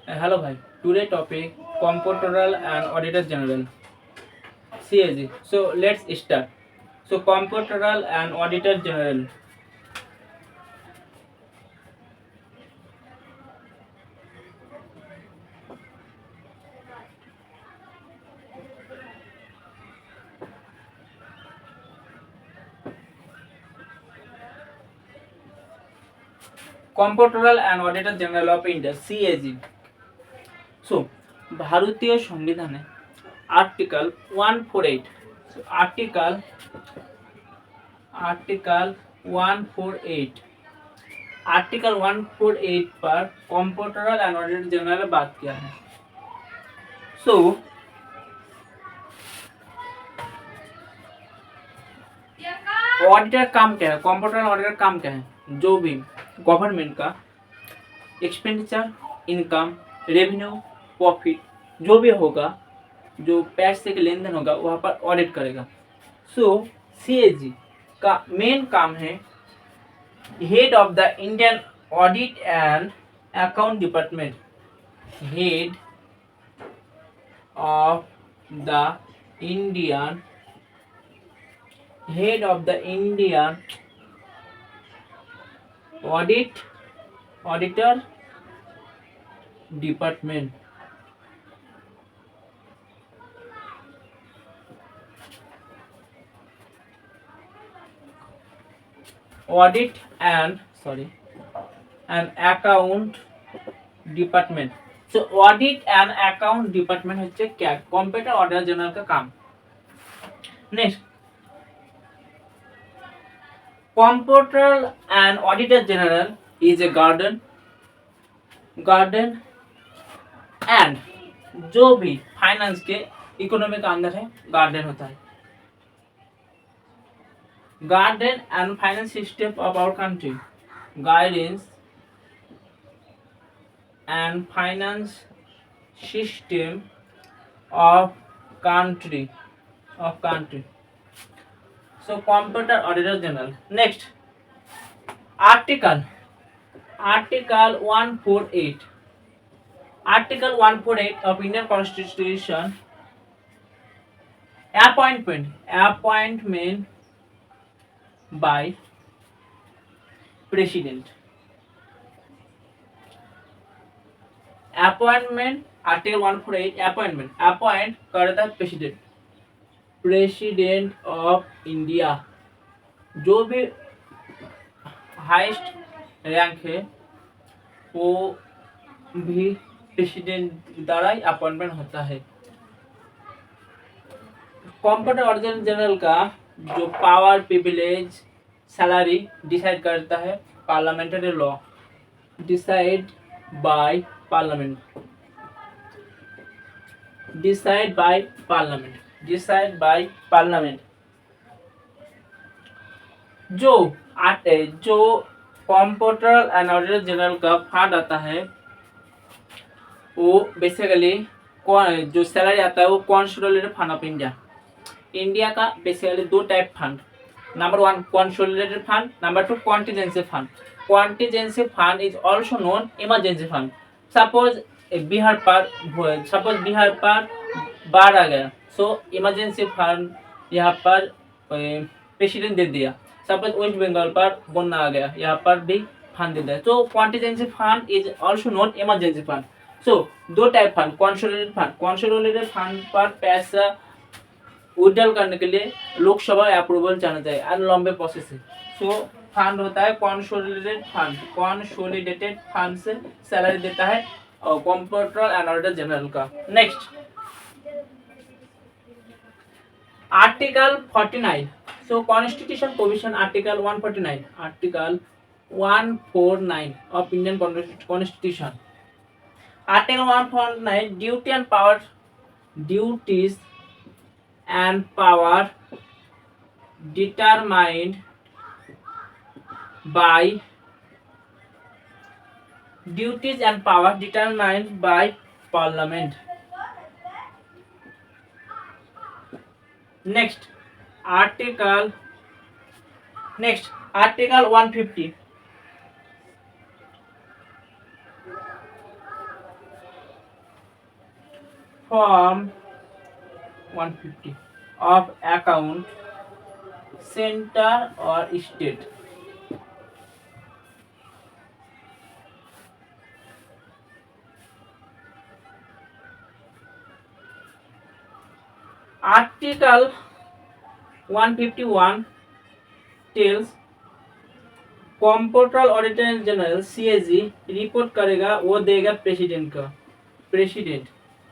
Hello, bhai. Today topic Comptroller and Auditor General (CAG). So let's start. So Comptroller and Auditor General. Comptroller and Auditor General of India (CAG). So ভারতীয় সংবিধানে article 148 article 148 article 148 पर comptroller and auditor general ने बात किया है. सो auditor काम क्या है, कंप्ट्रोलर ऑडिटर काम क्या है, जो भी गवर्नमेंट का एक्सपेंडिचर, इनकम, रेवेन्यू, प्रॉफिट जो भी होगा, जो पैसे के लेन देन होगा वहाँ पर ऑडिट करेगा. सो सीएजी का मेन काम है head of the Indian audit and account department, head of the Indian auditor department. Audit and account department. So audit and account department হচ্ছে क्या, कंप्यूटर ऑडिटर जनरल का काम. Next, computer and auditor general is a garden and जो भी finance के economy का अंदर है गार्डन होता है. Garden and finance system of our country, guidance and finance system of country. So computer auditor general. Next, article 148 of Indian Constitution, appointment by president. Appointment, article 148 appoint करता है president of India. जो भी highest rank है वो भी president द्वारा ही appointment होता है. कंप्यूटर ऑडिटर जनरल का जो पावर, प्रिविलेज, सैलरी डिसाइड करता है parliamentary law, decide by parliament. जो कंप्यूटर एंड ऑडिटर जनरल का फंड आता है वो बेसिकली जो सैलरी आता है वो कंसोलिडेटेड फंड ऑफ इंडिया का बेसिकली दो type fund. Number 1 consolidated fund, number 2 contingency fund. Contingency fund is also known emergency fund. Suppose Bihar पर बाढ़ आ गया, सो इमरजेंसी फंड यहाँ पर प्रेसिडेंट दे दिया. सपोज वेस्ट बंगाल पर बन्या आ गया, यहाँ पर भी फंड दे दिया. तो contingency fund is also known emergency fund. So दो टाइप फंड, कंसोलिडेटेड फंड पर पैसा विड्रॉल करने के लिए लोकसभा अप्रूवल चाहना चाहिए और लंबे प्रोसेस है. सो फंड होता है कंसोलिडेटेड फंड से सैलरी देता है कंप्यूटर एंड ऑडिटर जनरल का. Next, article 49. So constitution provision article 149 of Indian constitution. Article 149 duties and power determined by parliament. Next, article 150. form 150 of account center or state. Article 151 tells computer auditor general CAG report करेगा, वो देगा president का।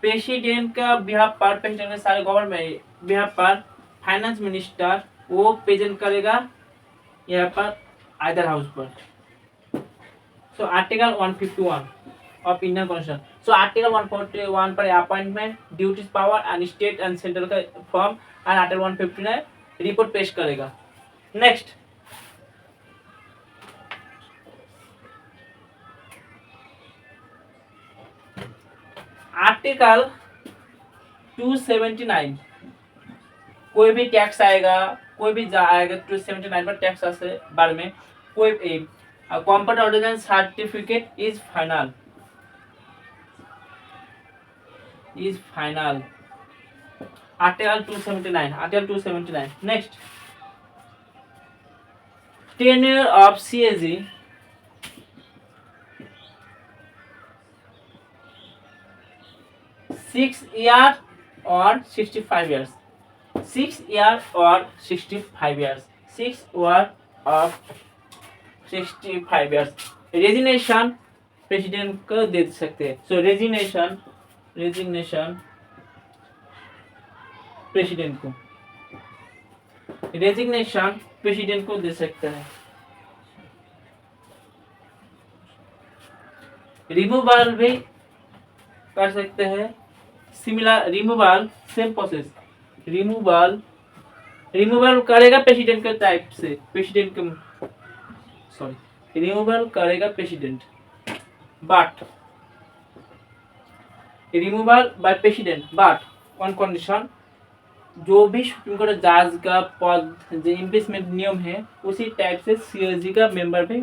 President का behalf पर, president के सारे government behalf पर finance minister वो प्रेजेंट करेगा यहाँ पर आइदर हाउस पर। So article 151 of Indian constitution. So article 141 पर appointment, duties, power and state and central का फॉर्म, एंड आर्टिकल 159 रिपोर्ट पेश करेगा। नेक्स्ट आर्टिकल 279 कोई भी टैक्स आएगा, कोई भी आएगा 279 पर टैक्स से बारे में कोई computer ordinance certificate is final article 279 next tenure of CAG 6 years or 65 years. 6 years or 65 years. 6 years of 65 years. Resignation president को दे सकते हैं। सो रेजिग्नेशन प्रेसिडेंट को दे सकते हैं। रिमूवल भी कर सकते हैं। Similar removal same process, removal करेगा प्रेसिडेंट के टाइप से, रिमूवल करेगा president, but removal by president but on condition जो भी सुप्रीम कोर्ट जज का पद जो इम्पीचमेंट नियम है उसी टाइप से सीएजी का मेंबर भी,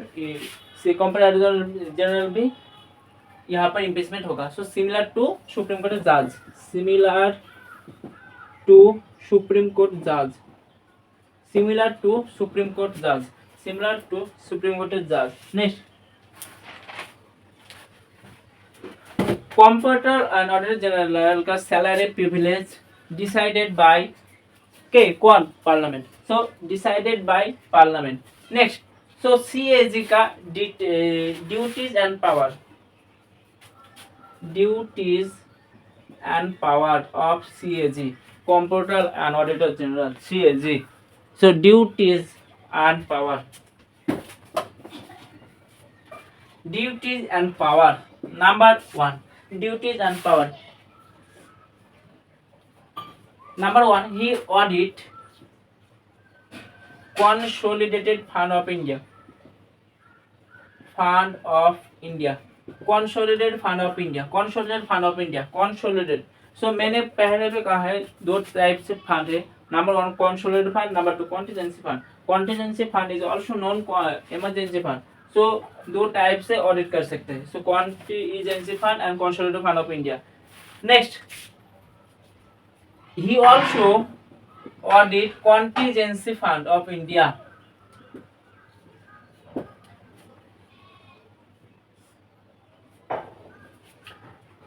कंप्यूटर जनरल भी यहाँ पर इम्पीचमेंट होगा। So similar to supreme court जज, सुप्रीम कोर्ट जज। Next computer and auditor general का सैलरी प्रिविलेज डिसाइडेड बाय कौन? Parliament. So decided by parliament. Next so CAG का duties and power of CAG, Comptroller and Auditor General, CAG. So duties and power. Number 1, duties and power. Number 1, he audit consolidated fund of India. Consolidated fund of India. सो मैंने पहले भी कहा है दो type से fund है। Number 1 consolidated fund, number 2 contingency fund. Contingency fund is also known emergency fund. सो दो type से ऑडिट कर सकते हैं। सो contingency fund and consolidated fund of India. Next, he also audit contingency fund of India.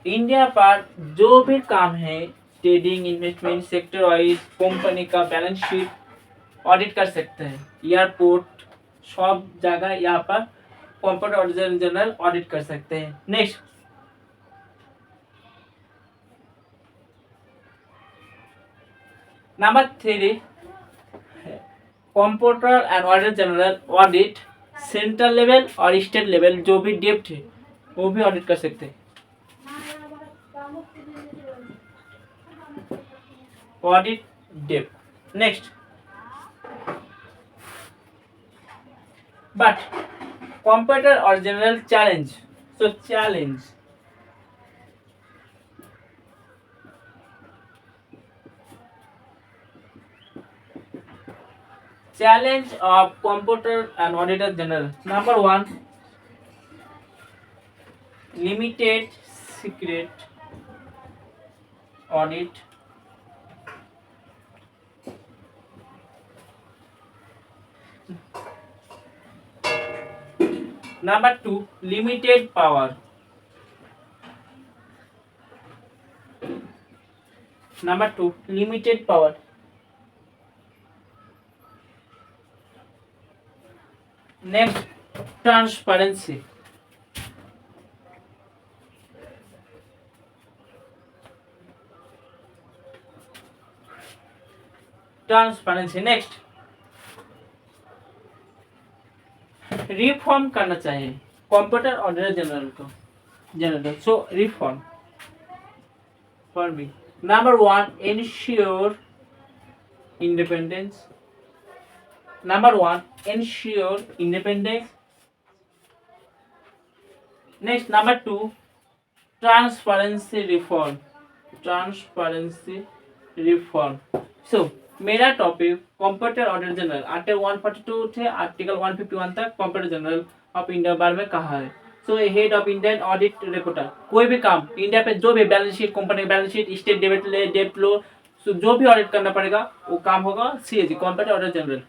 India पर जो भी काम है trading, investment, sector wise company का बैलेंस शीट ऑडिट कर सकते हैं। एयरपोर्ट सब जगह यहाँ पर कंप्यूटर ऑडिटर जनरल ऑडिट कर सकते हैं। Next number 3, computer and auditor general audit central level और स्टेट लेवल जो भी डेप्ट है वो भी ऑडिट कर सकते हैं। Audit depth. Next but computer और general challenge. So challenge of computer and auditor general. Number 1, limited secret audit number 2 limited power number 2 limited power next transparency next reform करना चाहिए computer auditor general so reform for me number 1 ensure independence number 1 ensure independence next number 2 transparency reform so मेरा topic computer auditor general article 142 थे article 151 तक computer general of India बारे में कहा है so head of Indian audit reporter कोई भी काम इंडिया पे जो भी balance sheet company balance sheet state debit लो जो भी ऑडिट करना पड़ेगा वो काम होगा सीएजी कंप्यूटर ऑडिटर जनरल